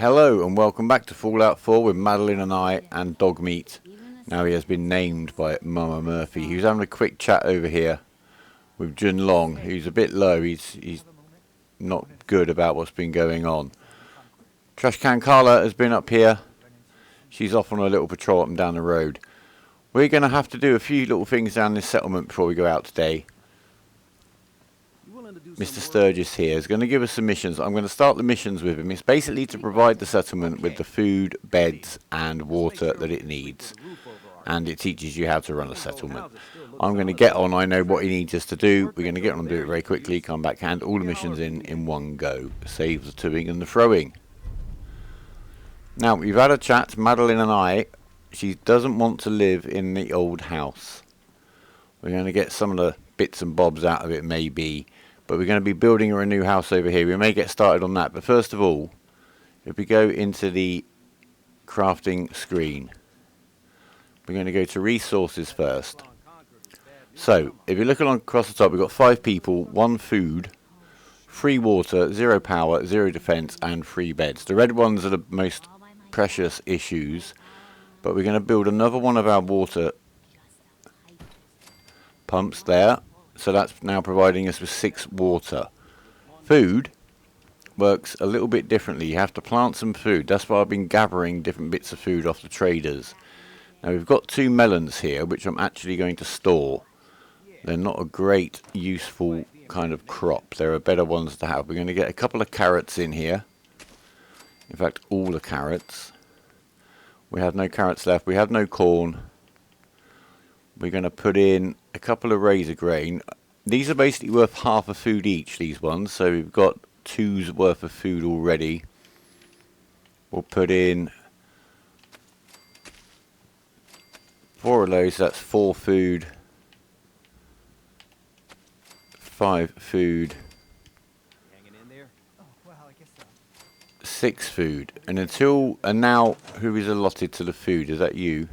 Hello and welcome back to Fallout 4 with Madeline and I and Dogmeat. Now he has been named by Mama Murphy. He was having a quick chat over here with Jun Long. He's a bit low. He's not good about what's been going on. Trash Can Carla has been up here. She's off on a little patrol up and down the road. We're going to have to do a few little things down this settlement before we go out today. Mr. Sturgis here is going to give us some missions. I'm going to start the missions with him. It's basically to provide the settlement with the food, beds and water that it needs. And it teaches you how to run a settlement. I'm going to get on. I know what he needs us to do. We're going to get on and do it very quickly. Come back, hand all the missions in one go. Save the toing and the throwing. Now, we've had a chat, Madeline and I. She doesn't want to live in the old house. We're going to get some of the bits and bobs out of it, maybe. But we're going to be building her a new house over here. We may get started on that. But first of all, if we go into the crafting screen, we're going to go to resources first. So, if you look along across the top, we've got 5 people, 1 food, 3 water, 0 power, 0 defense, and 3 beds. The red ones are the most precious issues. But we're going to build another one of our water pumps there. So that's now providing us with 6 water. Food works a little bit differently. You have to plant some food. That's why I've been gathering different bits of food off the traders. Now we've got 2 melons here, which I'm actually going to store. They're not a great, useful kind of crop. There are better ones to have. We're going to get a couple of carrots in here. In fact, all the carrots. We have no carrots left. We have no corn. We're going to put in a couple of razor grain. These are basically worth half a food each, these ones. So we've got 2's worth of food already. We'll put in 4 of those. That's 4 food. 5 food. 6 food. And now, who is allotted to the food? Is that you?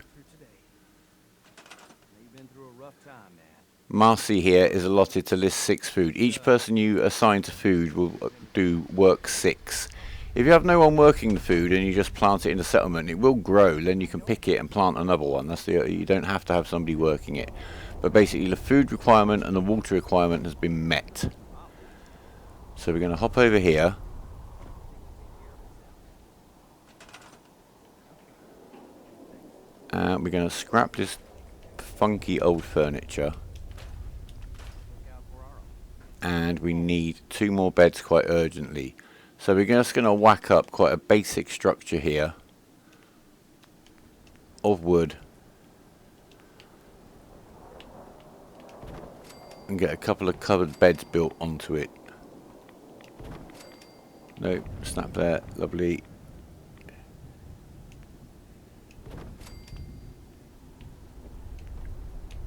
Marcy here is allotted to list 6 food. Each person you assign to food will do work 6. If you have no one working the food and you just plant it in the settlement, it will grow. Then you can pick it and plant another one. You don't have to have somebody working it. But basically the food requirement and the water requirement has been met. So we're going to hop over here. And we're going to scrap this funky old furniture. And we need 2 more beds quite urgently. So we're just going to whack up quite a basic structure here of wood and get a couple of covered beds built onto it. No, snap there, lovely.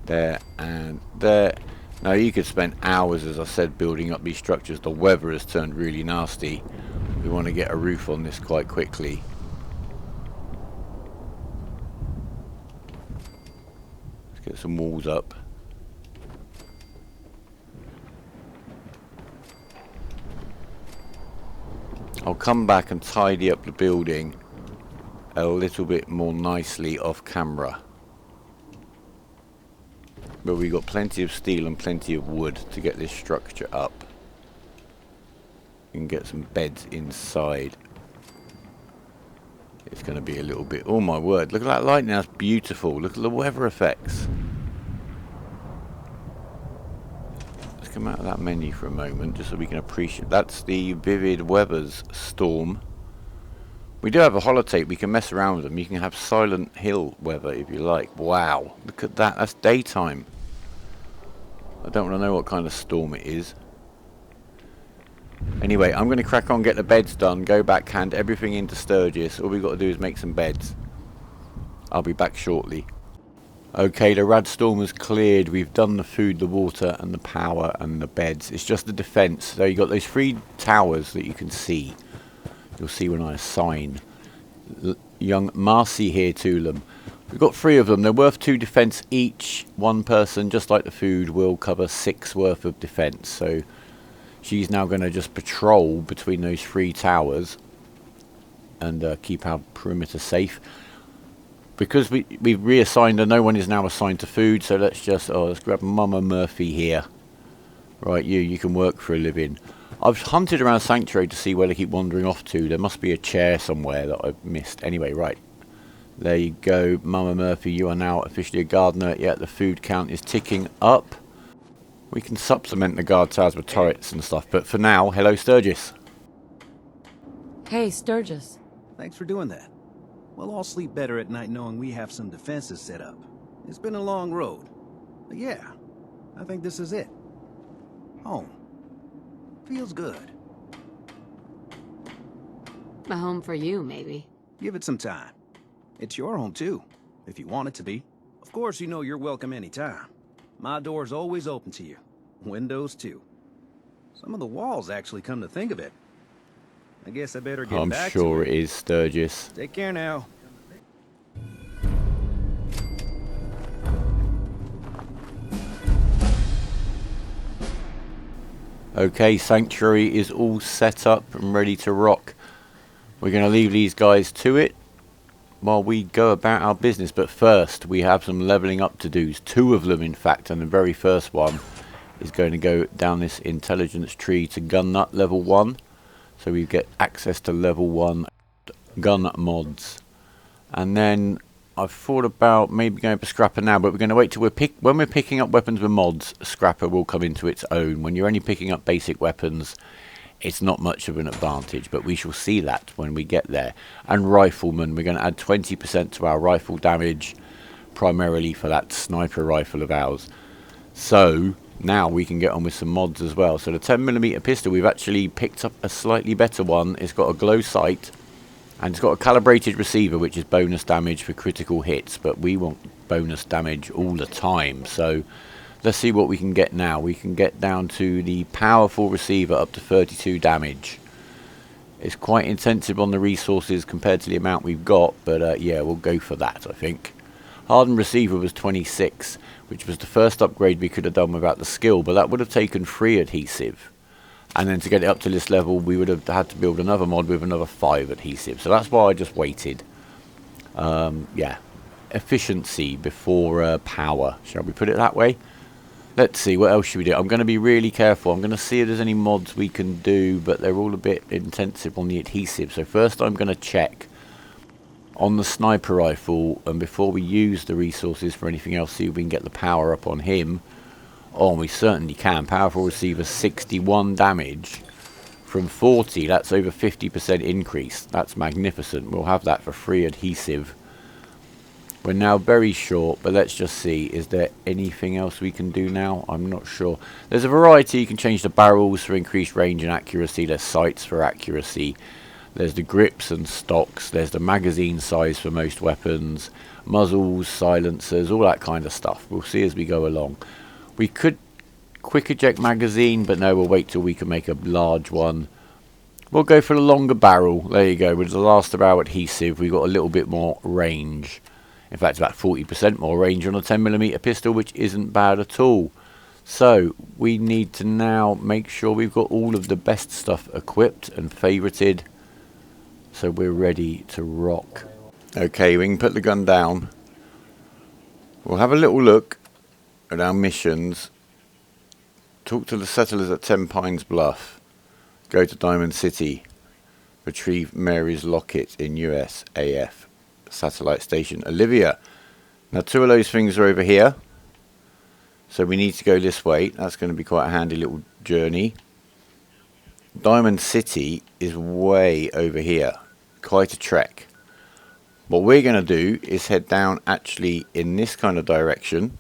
There and there. Now you could spend hours, as I said, building up these structures. The weather has turned really nasty. We want to get a roof on this quite quickly. Let's get some walls up. I'll come back and tidy up the building a little bit more nicely off camera. But we've got plenty of steel and plenty of wood to get this structure up. We can get some beds inside. It's going to be a little bit... Oh my word, look at that lighting, that's beautiful. Look at the weather effects. Let's come out of that menu for a moment just so we can appreciate... That's the Vivid Weathers Storm. We do have a holotape, we can mess around with them. You can have Silent Hill weather if you like. Wow, look at that, that's daytime. I don't want to know what kind of storm it is. Anyway, I'm going to crack on, get the beds done, go back, hand everything into Sturgis. All we've got to do is make some beds. I'll be back shortly. Okay, the rad storm has cleared. We've done the food, the water and the power and the beds. It's just the defence. So you've got those 3 towers that you can see. You'll see when I assign young Marcy here to them. We've got 3 of them. They're worth 2 defence each. 1 person, just like the food, will cover 6 worth of defence. So she's now going to just patrol between those 3 towers and keep our perimeter safe. Because we've reassigned her, no one is now assigned to food, so let's grab Mama Murphy here. Right, you can work for a living. I've hunted around Sanctuary to see where they keep wandering off to. There must be a chair somewhere that I've missed. Anyway, right. There you go, Mama Murphy, you are now officially a gardener. Yeah, the food count is ticking up. We can supplement the guard towers with turrets and stuff, but for now, hello Sturgis. Hey, Sturgis. Thanks for doing that. We'll all sleep better at night knowing we have some defenses set up. It's been a long road. But yeah, I think this is it. Home. Feels good. A home for you, maybe. Give it some time. It's your home too, if you want it to be. Of course, you know you're welcome anytime. My door's always open to you. Windows too. Some of the walls actually, come to think of it. I guess I better get back I'm sure it is, Sturgis. Take care now. Okay, Sanctuary is all set up and ready to rock. We're going to leave these guys to it while we go about our business. But first, we have some leveling up to do. 2 of them, in fact, and the very first one is going to go down this intelligence tree to gun nut level 1. So we get access to level 1 gun mods. And then I've thought about maybe going for Scrapper now, but we're going to wait till when we're picking up weapons with mods, Scrapper will come into its own. When you're only picking up basic weapons, it's not much of an advantage, but we shall see that when we get there. And Rifleman, we're going to add 20% to our rifle damage, primarily for that sniper rifle of ours. So now we can get on with some mods as well. So the 10mm pistol, we've actually picked up a slightly better one. It's got a glow sight and it's got a calibrated receiver, which is bonus damage for critical hits, but we want bonus damage all the time. So let's see what we can get now. We can get down to the powerful receiver up to 32 damage. It's quite intensive on the resources compared to the amount we've got, but yeah, we'll go for that, I think. Hardened receiver was 26, which was the first upgrade we could have done without the skill, but that would have taken 3 adhesive. And then to get it up to this level, we would have had to build another mod with another 5 adhesive. So that's why I just waited. Yeah, efficiency before power. Shall we put it that way? Let's see, what else should we do? I'm going to be really careful. I'm going to see if there's any mods we can do, but they're all a bit intensive on the adhesive. So first I'm going to check on the sniper rifle, and before we use the resources for anything else, see if we can get the power up on him. Oh, we certainly can. Powerful receiver, 61 damage from 40. That's over 50% increase. That's magnificent. We'll have that for 3 adhesive. We're now very short, but let's just see. Is there anything else we can do now? I'm not sure. There's a variety. You can change the barrels for increased range and accuracy. There's sights for accuracy. There's the grips and stocks. There's the magazine size for most weapons. Muzzles, silencers, all that kind of stuff. We'll see as we go along. We could quick eject magazine, but no, we'll wait till we can make a large one. We'll go for the longer barrel. There you go. With the last of our adhesive, we've got a little bit more range. In fact, about 40% more range on a 10mm pistol, which isn't bad at all. So we need to now make sure we've got all of the best stuff equipped and favorited, so we're ready to rock. Okay, we can put the gun down. We'll have a little look at our missions. Talk to the settlers at 10 Pines Bluff. Go to Diamond City. Retrieve Mary's locket in USAF Satellite Station Olivia. Now 2 of those things are over here, so we need to go this way. That's going to be quite a handy little journey. Diamond City is way over here, quite a trek. What we're going to do is head down actually in this kind of direction,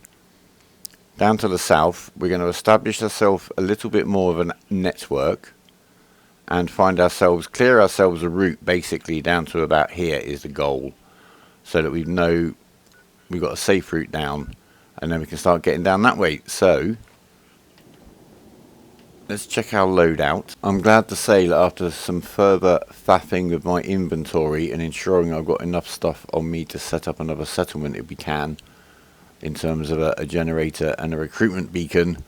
down to the south. We're going to establish ourselves a little bit more of a network and find ourselves, clear ourselves a route basically down to about here is the goal, so that we know we've got a safe route down, and then we can start getting down that way. So let's check our loadout. I'm glad to say that after some further faffing with my inventory and ensuring I've got enough stuff on me to set up another settlement if we can, in terms of a generator and a recruitment beacon,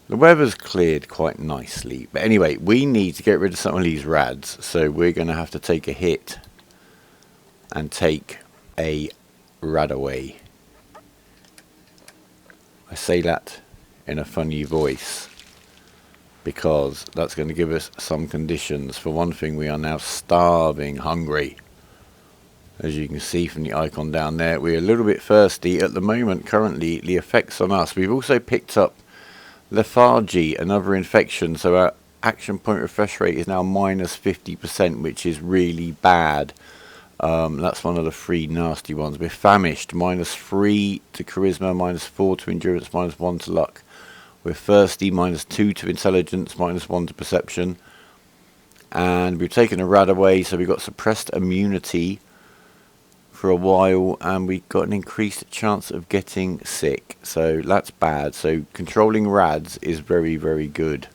the weather's cleared quite nicely. But anyway, we need to get rid of some of these rads, so we're going to have to take a hit and take a Radaway. I say that in a funny voice because that's going to give us some conditions. For one thing, we are now starving hungry. As you can see from the icon down there, we're a little bit thirsty at the moment. Currently, the effects on us. We've also picked up lethargy, another infection, so our action point refresh rate is now minus 50%, which is really bad. That's one of the 3 nasty ones. We're famished, minus 3 to charisma, minus 4 to endurance, minus 1 to luck. We're thirsty, minus 2 to intelligence, minus 1 to perception. And we've taken a Radaway, so we've got suppressed immunity for a while, and we've got an increased chance of getting sick, so that's bad. So controlling rads is very, very good.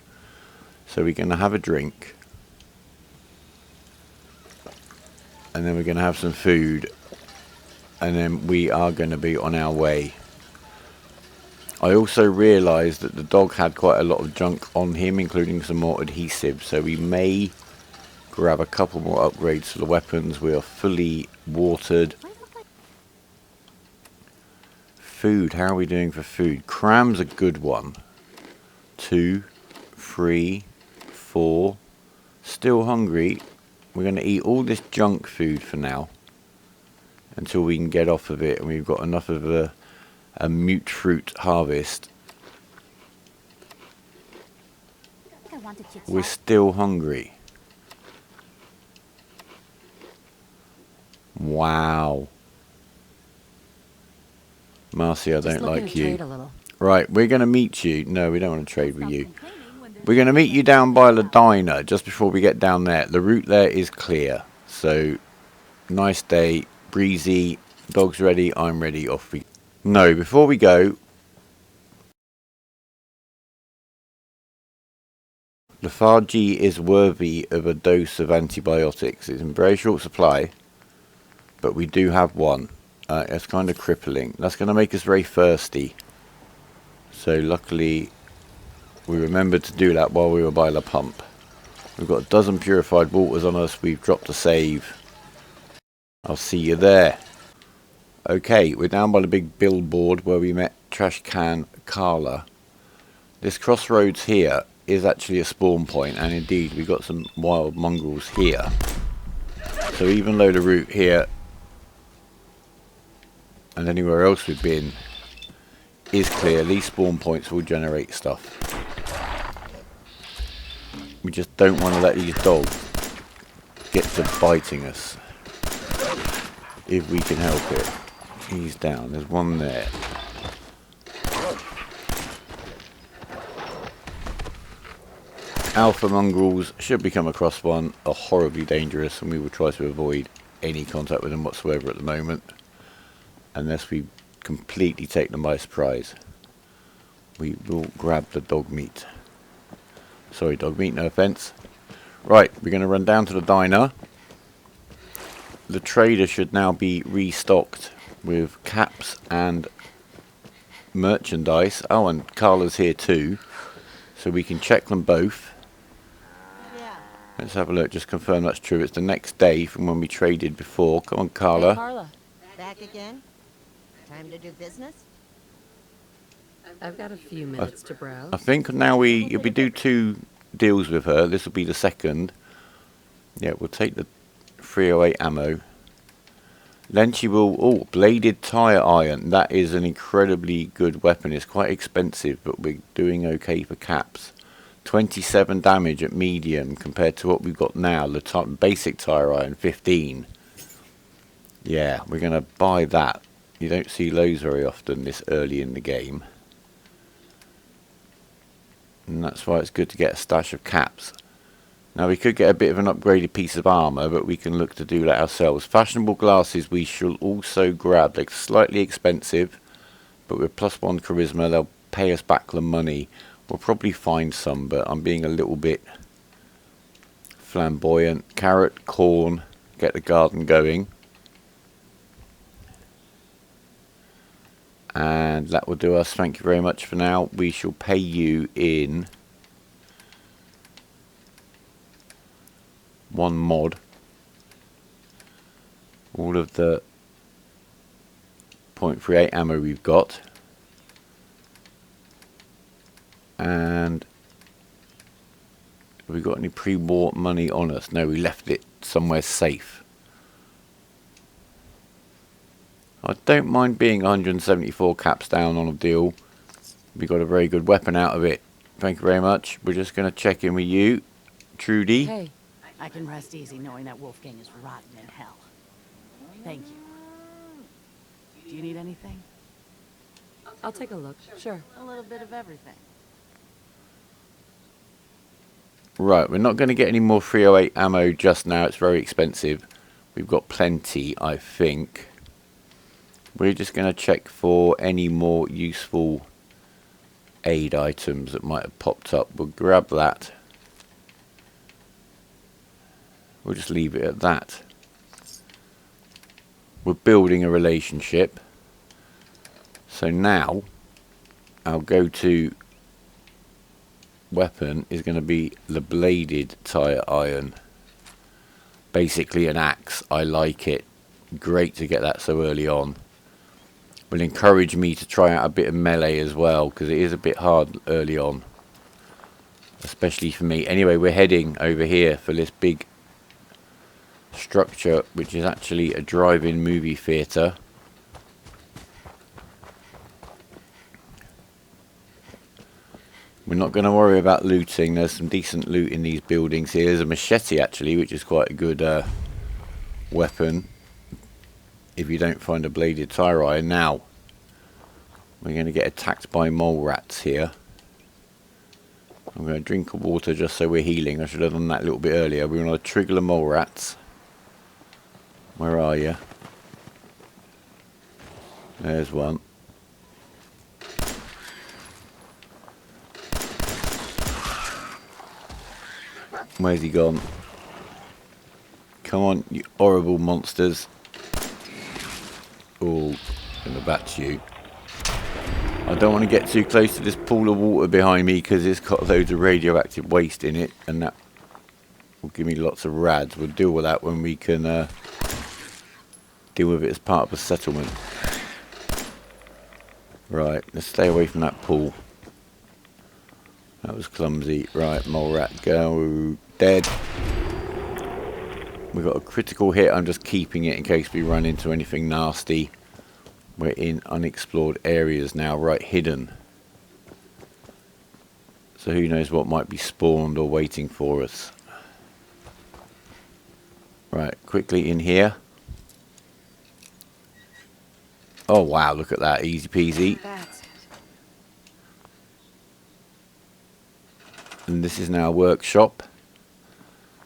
So we're going to have a drink, and then we're going to have some food, and then we are going to be on our way. I also realised that the dog had quite a lot of junk on him, including some more adhesive, so we may grab a couple more upgrades for the weapons. We are fully watered. Food, how are we doing for food? Cram's a good one. 2, 3, 4. Still hungry. We're going to eat all this junk food for now until we can get off of it, and we've got enough of a mute fruit harvest. We're still hungry. Wow. Marcy, I don't like you. Right, we're going to meet you. No, we don't want to trade with you. We're going to meet you down by the diner just before we get down there. The route there is clear. So, nice day, breezy, dog's ready, I'm ready, off we go. No, before we go, lethargy is worthy of a dose of antibiotics. It's in very short supply, but we do have one. It's kind of crippling. That's going to make us very thirsty. So luckily, we remembered to do that while we were by the pump. We've got a dozen purified waters on us. We've dropped a save. I'll see you there. Okay, we're down by the big billboard where we met Trash Can Carla. This crossroads here is actually a spawn point, and indeed we've got some wild mongrels here. So even though the route here and anywhere else we've been is clear, these spawn points will generate stuff. We just don't want to let these dogs get to biting us if we can help it. He's down, there's one there. Alpha mongrels, should we come across one, are horribly dangerous, and we will try to avoid any contact with them whatsoever at the moment, unless we completely take them by surprise. We will grab the dog meat. Sorry, dog meat, no offense. Right, we're going to run down to the diner. The trader should now be restocked with caps and merchandise. Oh, and Carla's here too, so we can check them both. Let's have a look, just confirm that's true. It's the next day from when we traded before. Come on, Carla. Hey, Carla. Back again? Time to do business? I've got a few minutes to browse. I think now if we do 2 deals with her, this will be the second. Yeah, we'll take the 308 ammo. Then she will... Oh, bladed tire iron. That is an incredibly good weapon. It's quite expensive, but we're doing okay for caps. 27 damage at medium compared to what we've got now. The basic tire iron, 15. Yeah, we're going to buy that. You don't see those very often this early in the game. And that's why it's good to get a stash of caps. Now we could get a bit of an upgraded piece of armour, but we can look to do that ourselves. Fashionable glasses we shall also grab. They're slightly expensive, but with +1 charisma they'll pay us back the money. We'll probably find some, but I'm being a little bit flamboyant. Carrot, corn, get the garden going. And that will do us. Thank you very much for now. We shall pay you in 1 mod. all of the .38 ammo we've got. And have we got any pre-war money on us? No, we left it somewhere safe. I don't mind being 174 caps down on a deal. We got a very good weapon out of it. Thank you very much. We're just going to check in with you, Trudy. Hey, I can rest easy knowing that Wolfgang is rotten in hell. Thank you. Do you need anything? I'll take a look. Sure. A little bit of everything. Right, we're not going to get any more 308 ammo just now. It's very expensive. We've got plenty, I think. We're just going to check for any more useful aid items that might have popped up. We'll grab that. We'll just leave it at that. We're building a relationship. So now, our go-to weapon is going to be the bladed tire iron. Basically an axe. I like it. Great to get that so early on. Will encourage me to try out a bit of melee as well, because it is a bit hard early on, especially for me. Anyway, we're heading over here for this big structure, which is actually a drive-in movie theatre. We're not going to worry about looting. There's some decent loot in these buildings here. There's a machete actually, which is quite a good weapon if you don't find a bladed tire iron. Now we're going to get attacked by mole rats here. I'm going to drink of water just so we're healing. I should have done that a little bit earlier. We want to trigger the mole rats. Where are you? There's one. Where's he gone? Come on, you horrible monsters. Oh, gonna bat you. I don't want to get too close to this pool of water behind me because it's got loads of radioactive waste in it, and that will give me lots of rads. We'll deal with that when we can deal with it as part of a settlement. Right, let's stay away from that pool. That was clumsy. Right, mole rat, go. Dead. We got a critical hit. I'm just keeping it in case we run into anything nasty. We're in unexplored areas now, right, hidden. So who knows what might be spawned or waiting for us. Right, quickly in here. Oh wow, look at that, easy peasy. That's it. And this is now a workshop.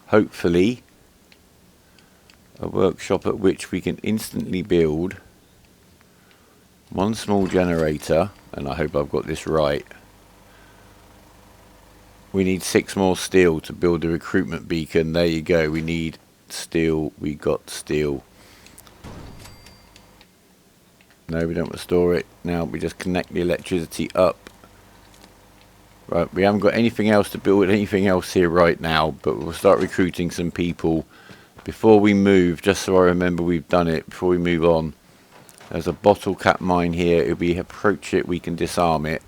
Hopefully a workshop at which we can instantly build one small generator, and I hope I've got this right. We need 6 more steel to build the recruitment beacon. There you go, we need steel. We got steel. No, we don't restore it. Now we just connect the electricity up. Right, we haven't got anything else to build anything else here right now, but we'll start recruiting some people before we move, just so I remember we've done it before we move on. There's a bottle cap mine here. If we approach it, we can disarm it.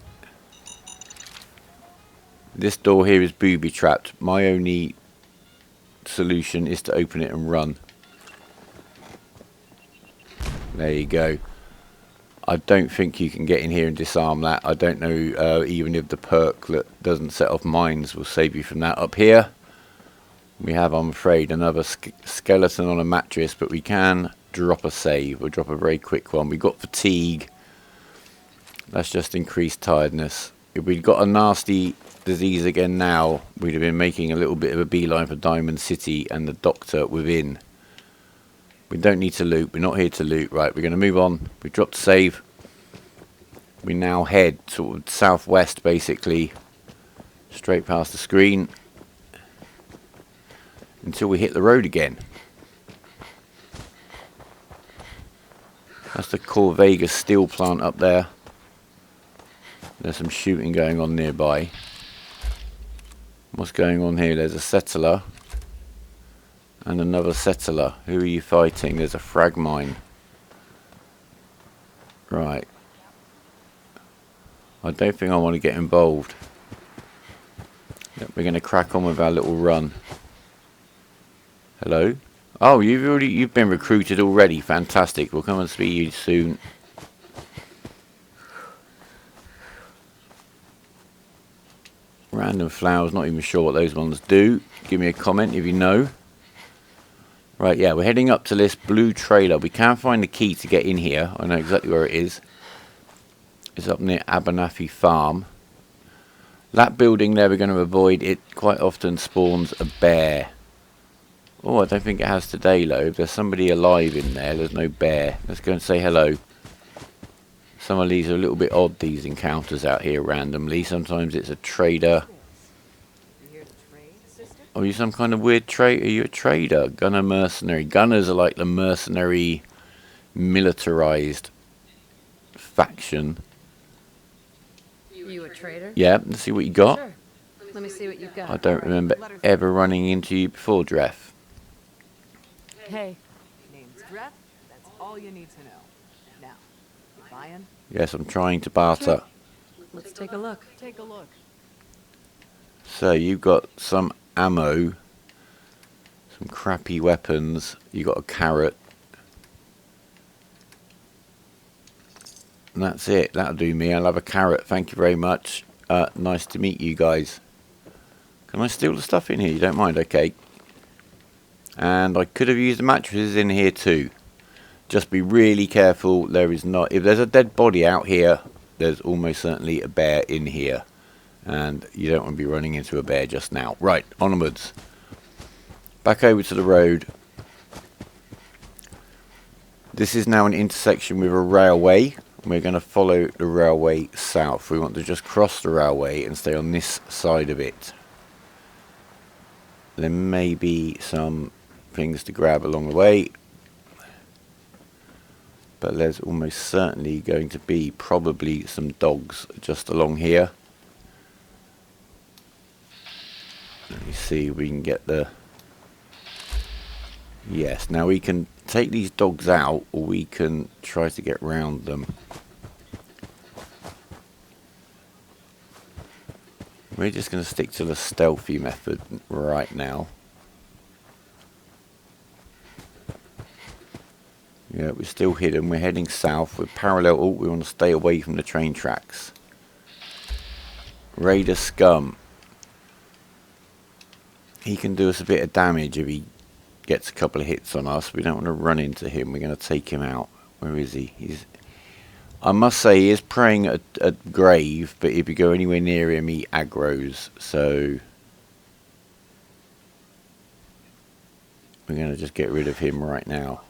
This door here is booby trapped. My only solution is to open it and run. There you go. I don't think you can get in here and disarm that. I don't know even if the perk that doesn't set off mines will save you from that. Up here we have, I'm afraid, another skeleton on a mattress, but we can drop a save. We'll drop a very quick one. We got fatigue. That's just increased tiredness. If we'd got a nasty disease again now, we'd have been making a little bit of a beeline for Diamond City and the doctor within. We don't need to loot. We're not here to loot. Right, we're going to move on. We dropped save. We now head sort of southwest, basically, straight past the screen until we hit the road again. That's the Corvega steel plant up there. There's some shooting going on nearby. What's going on here? There's a settler And another settler. Who are you fighting? There's a frag mine. Right. I don't think I want to get involved. Yep, we're going to crack on with our little run. Hello? Oh, you've been recruited already. Fantastic. We'll come and see you soon. Random flowers, not even sure what those ones do. Give me a comment if you know. Right, yeah, we're heading up to this blue trailer. We can't find the key to get in here. I know exactly where it is. It's up near Abernathy Farm. That building there we're going to avoid. It quite often spawns a bear. Oh, I don't think it has today, though. If there's somebody alive in there, there's no bear. Let's go and say hello. Some of these are a little bit odd, these encounters out here randomly. Sometimes it's a trader. Are you some kind of weird trader? Are you a trader? Gunner mercenary. Gunners are like the mercenary, militarized faction. You a trader? Yeah, let's see what you got. Sure. Let me see what you've got. I don't remember ever running into you before, Dref. Hey. Name's Dref. That's all you need to know. Now, you buying? Yes, I'm trying to barter. Let's take a look. Take a look. So you've got some ammo, some crappy weapons. You got a carrot. And that's it. That'll do me. I'll have a carrot. Thank you very much. Nice to meet you guys. Can I steal the stuff in here? You don't mind? Okay. And I could have used the mattresses in here too. Just be really careful. There is not... If there's a dead body out here, there's almost certainly a bear in here. And you don't want to be running into a bear just now. Right, onwards. Back over to the road. This is now an intersection with a railway. We're going to follow the railway south. We want to just cross the railway and stay on this side of it. There may be some things to grab along the way. But there's almost certainly going to be probably some dogs just along here. Let me see if we can get the... Yes, now we can take these dogs out, or we can try to get round them. We're just going to stick to the stealthy method right now. Yeah, we're still hidden. We're heading south. We're parallel. Oh, we want to stay away from the train tracks. Raider Scum. He can do us a bit of damage if he gets a couple of hits on us. We don't want to run into him. We're going to take him out. Where is he? I must say he is preying at a grave, but if you go anywhere near him, he aggroes. So we're going to just get rid of him right now.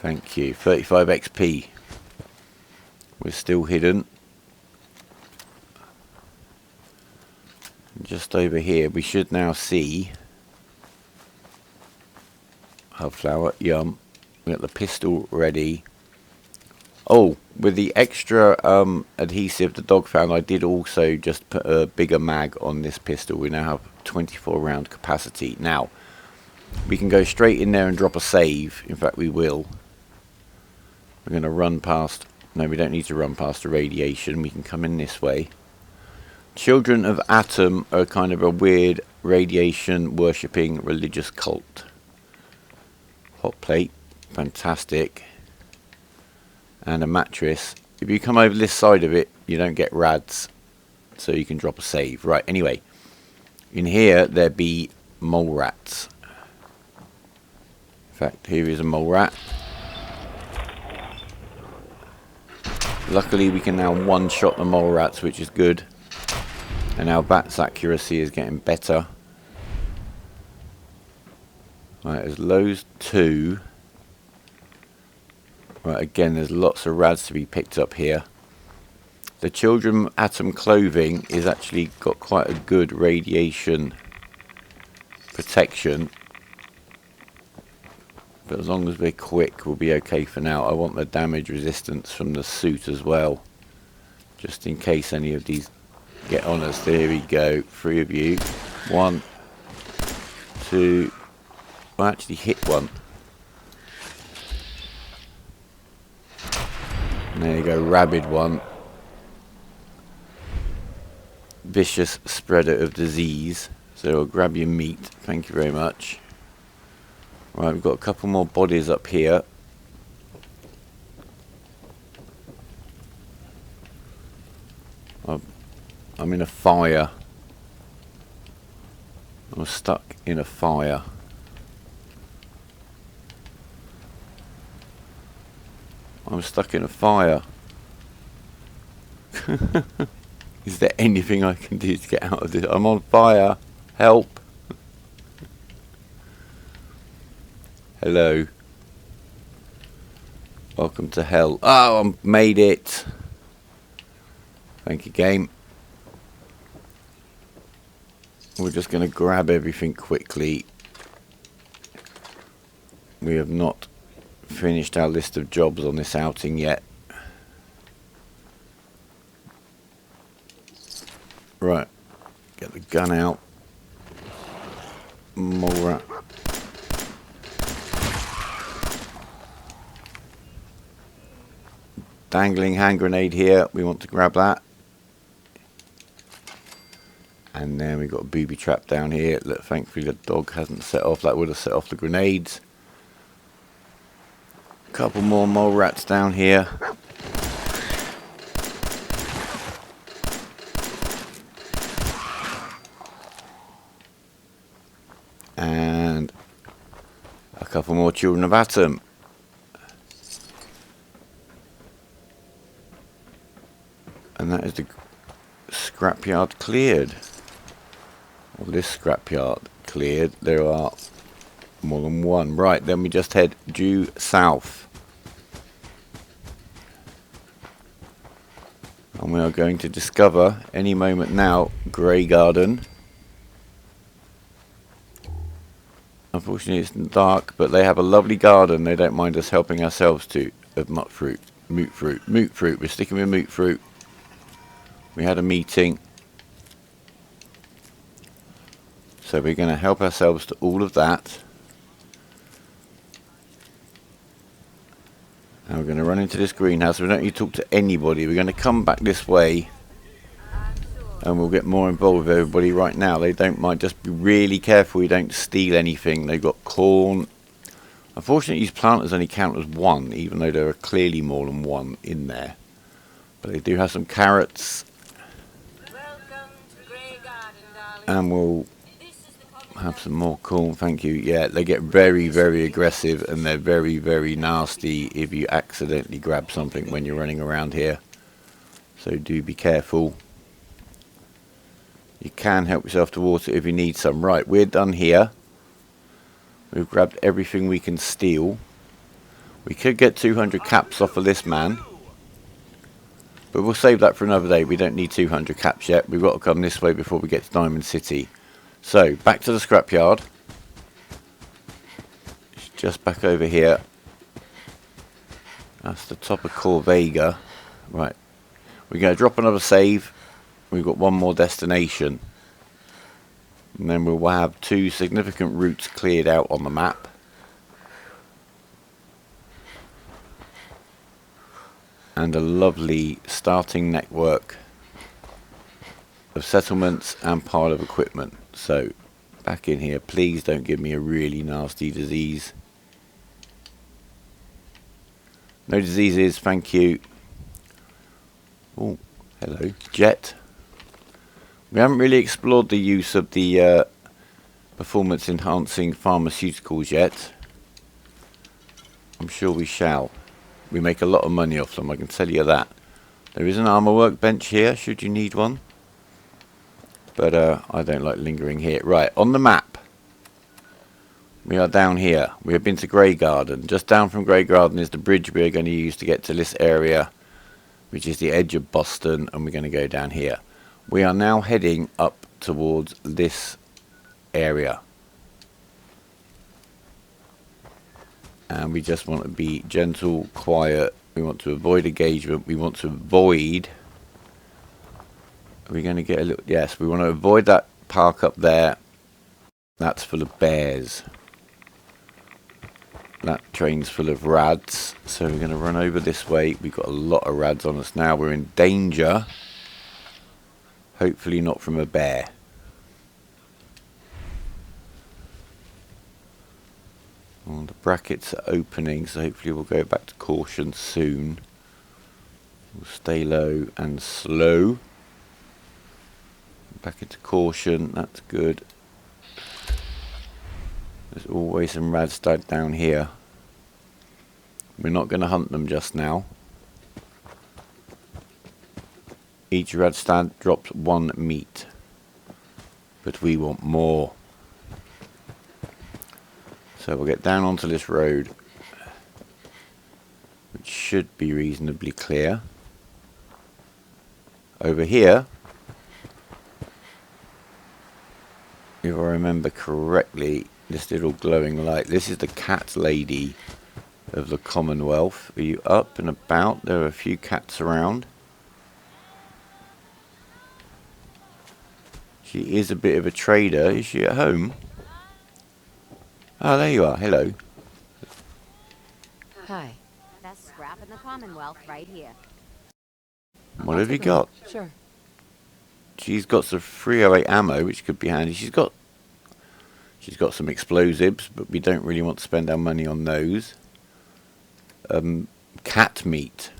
Thank you. 35 XP. We're still hidden. Just over here, we should now see Hubflower. Yum. We got the pistol ready. Oh, with the extra adhesive the dog found, I did also just put a bigger mag on this pistol. We now have 24 round capacity. Now, we can go straight in there and drop a save. In fact, we will. We're going to run past... No, we don't need to run past the radiation. We can come in this way. Children of Atom are kind of a weird radiation worshipping religious cult. Hot plate. Fantastic. And a mattress. If you come over this side of it, you don't get rads. So you can drop a save. Right, anyway. In here, there be mole rats. In fact, here is a mole rat. Luckily, we can now one-shot the mole rats, which is good. And our bat's accuracy is getting better. Right, there's those two. Right, again, there's lots of rads to be picked up here. The Children Atom clothing is actually got quite a good radiation protection. But as long as we're quick, we'll be okay for now. I want the damage resistance from the suit as well. Just in case any of these get on us. There we go. 3 of you. 1, to... I actually hit one. And there you go, rabid one. Vicious spreader of disease. So I'll grab your meat. Thank you very much. Right, we've got a couple more bodies up here. I'm in a fire. I'm stuck in a fire. I'm stuck in a fire. Is there anything I can do to get out of this? I'm on fire. Help. Hello. Welcome to hell. Oh, I made it. Thank you, game. We're just going to grab everything quickly. We have not finished our list of jobs on this outing yet. Right. Get the gun out. More. Dangling hand grenade here. We want to grab that. And then we've got a booby trap down here. Look, thankfully the dog hasn't set off. That would have set off the grenades. A couple more mole rats down here. And a couple more children of Atom. And that is the scrapyard cleared. Well, this scrapyard cleared. There are more than one. Right, then we just head due south. And we are going to discover any moment now Grey Garden. Unfortunately it's dark, but they have a lovely garden. They don't mind us helping ourselves to of moot fruit. We're sticking with moot fruit. We had a meeting. So we're going to help ourselves to all of that. And we're going to run into this greenhouse. We don't need to talk to anybody. We're going to come back this way. And we'll get more involved with everybody right now. They don't mind. Just be really careful you don't steal anything. They've got corn. Unfortunately, these planters only count as one, even though there are clearly more than one in there. But they do have some carrots. And we'll have some more corn, thank you. Yeah, they get very, very aggressive and they're very, very nasty if you accidentally grab something when you're running around here. So do be careful. You can help yourself to water if you need some. Right, we're done here. We've grabbed everything we can steal. We could get 200 caps off of this man. But we'll save that for another day. We don't need 200 caps yet. We've got to come this way before we get to Diamond City. So, back to the scrapyard. It's just back over here. That's the top of Corvega. Right. We're going to drop another save. We've got one more destination. And then we'll have 2 significant routes cleared out on the map. And a lovely starting network of settlements and pile of equipment. So, back in here, please don't give me a really nasty disease. No diseases, thank you. Oh, hello, jet. We haven't really explored the use of the performance enhancing pharmaceuticals yet. I'm sure we shall. We make a lot of money off them, I can tell you that. There is an armor workbench here, should you need one. But I don't like lingering here. Right, on the map. We are down here. We have been to Grey Garden. Just down from Grey Garden is the bridge we are going to use to get to this area, which is the edge of Boston, and we're going to go down here. We are now heading up towards this area. And we just want to be gentle, quiet. We want to avoid engagement. We want to avoid... Are we going to get a little... Yes, we want to avoid that park up there. That's full of bears. That train's full of rads. So we're going to run over this way. We've got a lot of rads on us now. We're in danger. Hopefully not from a bear. Well, the brackets are opening, so hopefully we'll go back to caution soon. We'll stay low and slow. Back into caution, that's good. There's always some radstag down here. We're not going to hunt them just now. Each radstag drops 1 meat. But we want more. So we'll get down onto this road, which should be reasonably clear. Over here, if I remember correctly, this little glowing light, this is the cat lady of the Commonwealth. Are you up and about? There are a few cats around. She is a bit of a trader. Is she at home? Oh, there you are. Hello. Hi. Best scrap in the Commonwealth right here. What have you got? Sure. She's got some 308 ammo, which could be handy. She's got some explosives, but we don't really want to spend our money on those. Cat meat.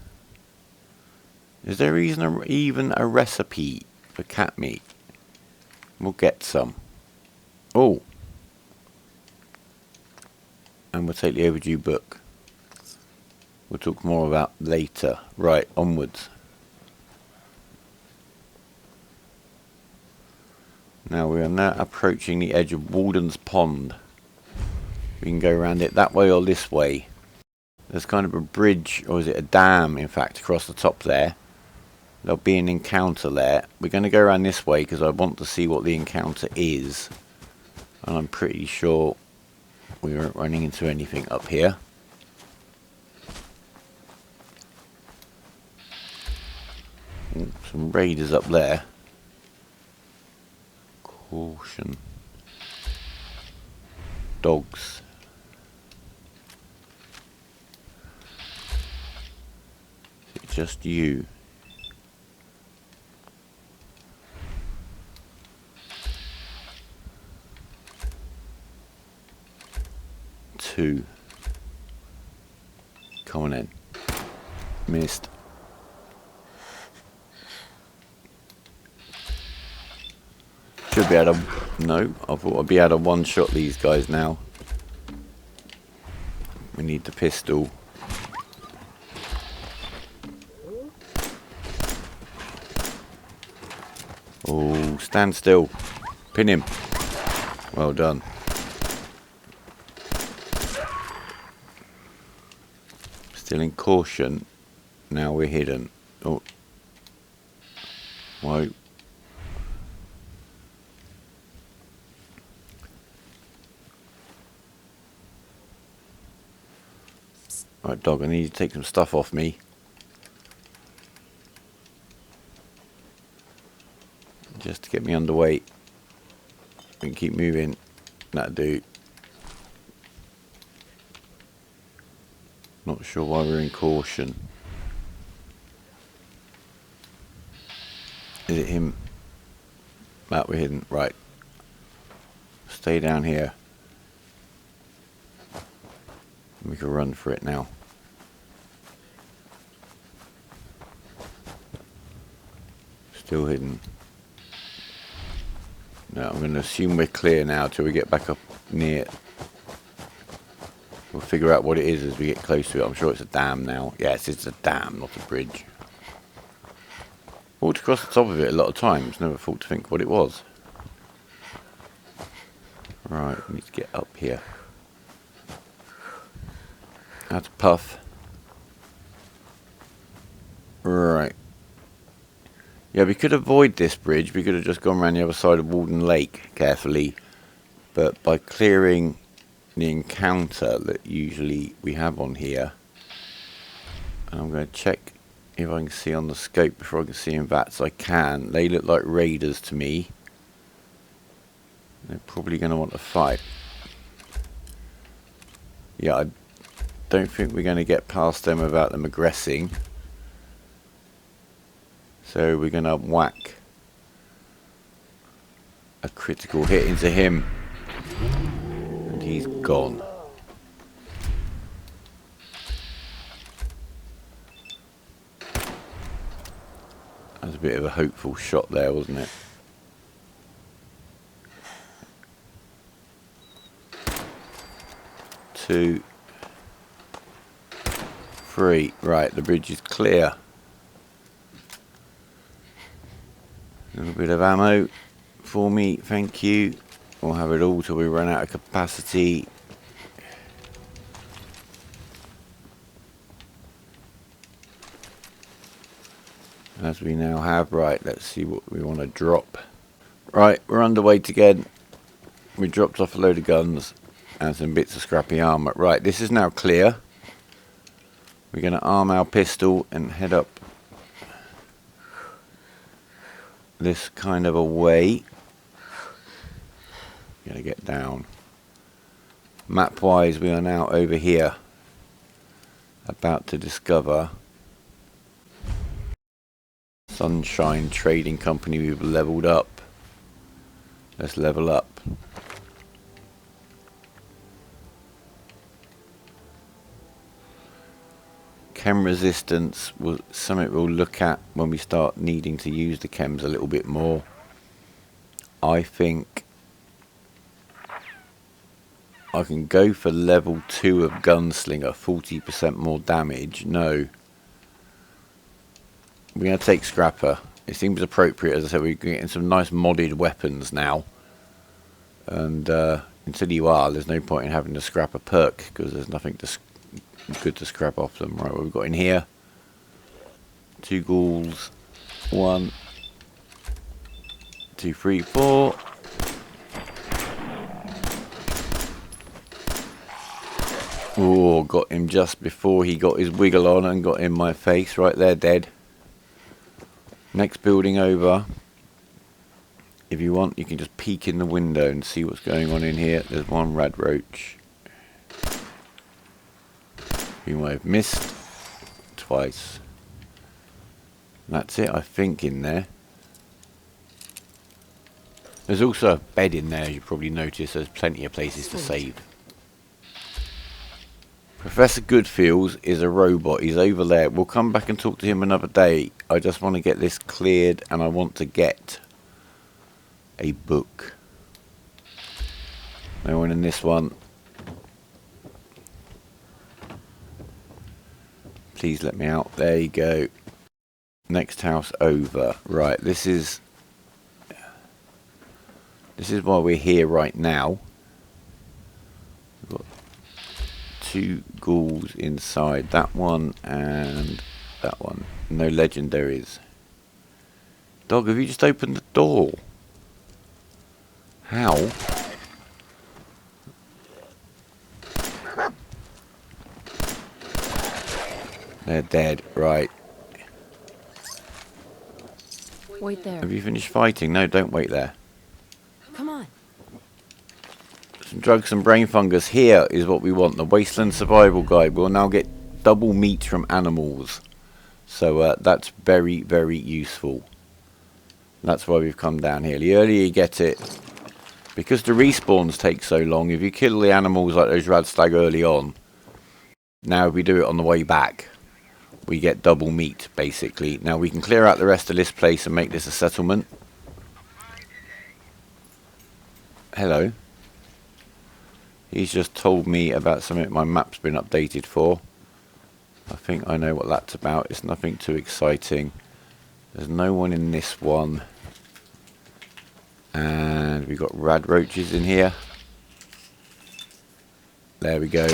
Is there even a recipe for cat meat? We'll get some. Oh. And we'll take the overdue book. We'll talk more about later. Right, onwards. Now we are now approaching the edge of Walden's Pond. We can go around it that way or this way. There's kind of a bridge, or is it a dam in fact, across the top there. There'll be an encounter there. We're going to go around this way because I want to see what the encounter is. And I'm pretty sure we aren't running into anything up here. Ooh, some raiders up there. Caution. Dogs. Is it just you? Two. Come on in. Missed. Should be able to... No, I thought I'd be able to one-shot these guys now. We need the pistol. Oh, stand still. Pin him. Well done. Still in caution. Now we're hidden. Oh. Whoa. Right, dog, I need you to take some stuff off me. Just to get me underweight. We can keep moving. That'll do. Not sure why we're in caution. Is it him? That we're hidden. Right. Stay down here. We can run for it now. Still hidden. No, I'm going to assume we're clear now till we get back up near it. We'll figure out what it is as we get close to it. I'm sure it's a dam now. Yes, it's a dam, not a bridge. Walked across the top of it a lot of times. Never thought to think what it was. Right, we need to get up here. That's Puff. Right. Yeah, we could avoid this bridge. We could have just gone around the other side of Walden Lake carefully. But by clearing the encounter that usually we have on here, and I'm going to check if I can see on the scope before I can see in VATS. I can. They look like raiders to me. They're probably going to want to fight. Yeah, I don't think we're going to get past them without them aggressing. So we're going to whack a critical hit into him. And he's gone. That was a bit of a hopeful shot there, wasn't it? Two, three. Right, the bridge is clear. A little bit of ammo for me, thank you. We'll have it all till we run out of capacity. As we now have, right, let's see what we want to drop. Right, we're underweight again. We dropped off a load of guns and some bits of scrappy armour. Right, this is now clear. We're going to arm our pistol and head up this kind of a way. Going to get down. Map wise, we are now over here, about to discover Sunshine Trading Company. We've leveled up. Let's level up. Chem resistance was something we'll look at when we start needing to use the chems a little bit more. I think I can go for level 2 of Gunslinger, 40% more damage. No. We're going to take Scrapper. It seems appropriate. As I said, we're getting some nice modded weapons now. And until you are, there's no point in having to scrap a perk, because there's nothing good to scrap off them. Right, what we've got in here. 2 ghouls. 1, 2, 3, 4. Oh, got him just before he got his wiggle on and got in my face. Right there, dead. Next building over. If you want, you can just peek in the window and see what's going on in here. There's one rad roach. You might have missed twice. That's it, I think, in there. There's also a bed in there, you probably noticed. There's plenty of places to save. Professor Goodfields is a robot. He's over there. We'll come back and talk to him another day. I just want to get this cleared, and I want to get a book. No one in this one. Please let me out. There you go. Next house over. Right, this is why we're here right now. We've got 2 ghouls inside. That one and that one. No legendaries. Dog, have you just opened the door? How? They're dead. Right. Wait there. Have you finished fighting? No, don't wait there. Come on. Some drugs and brain fungus. Here is what we want. The Wasteland Survival Guide. We'll now get double meat from animals. So that's very, very useful. That's why we've come down here. The earlier you get it, because the respawns take so long, if you kill the animals like those rad stag early on, now if we do it on the way back, we get double meat, basically. Now we can clear out the rest of this place and make this a settlement. Hello. He's just told me about something my map's been updated for. I think I know what that's about. It's nothing too exciting. There's no one in this one. And we've got rad roaches in here. There we go.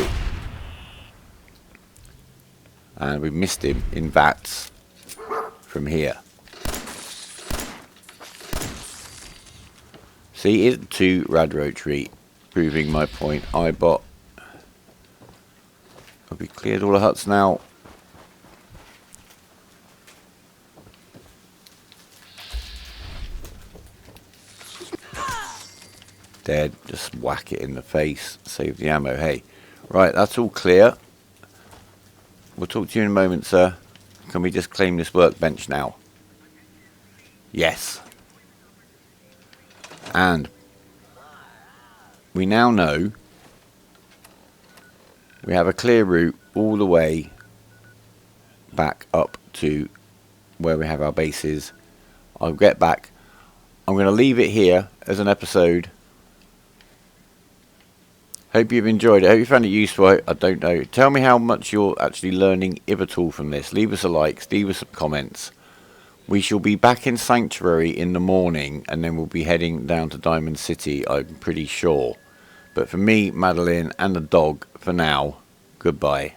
And we missed him in VATS from here. See, it's 2 rad roachery, proving my point. Ibot. Have we cleared all the huts now? dead, just whack it in the face, save the ammo. Hey, right, that's all clear. We'll talk to you in a moment, sir. Can we just claim this workbench now? Yes. And we now know we have a clear route all the way back up to where we have our bases. I'll get back. I'm going to leave it here as an episode. Hope you've enjoyed it. Hope you found it useful. I don't know. Tell me how much you're actually learning Ibertool from this. Leave us a like. Leave us some comments. We shall be back in Sanctuary in the morning, and then we'll be heading down to Diamond City, I'm pretty sure. But for me, Madeleine, and the dog, for now, goodbye.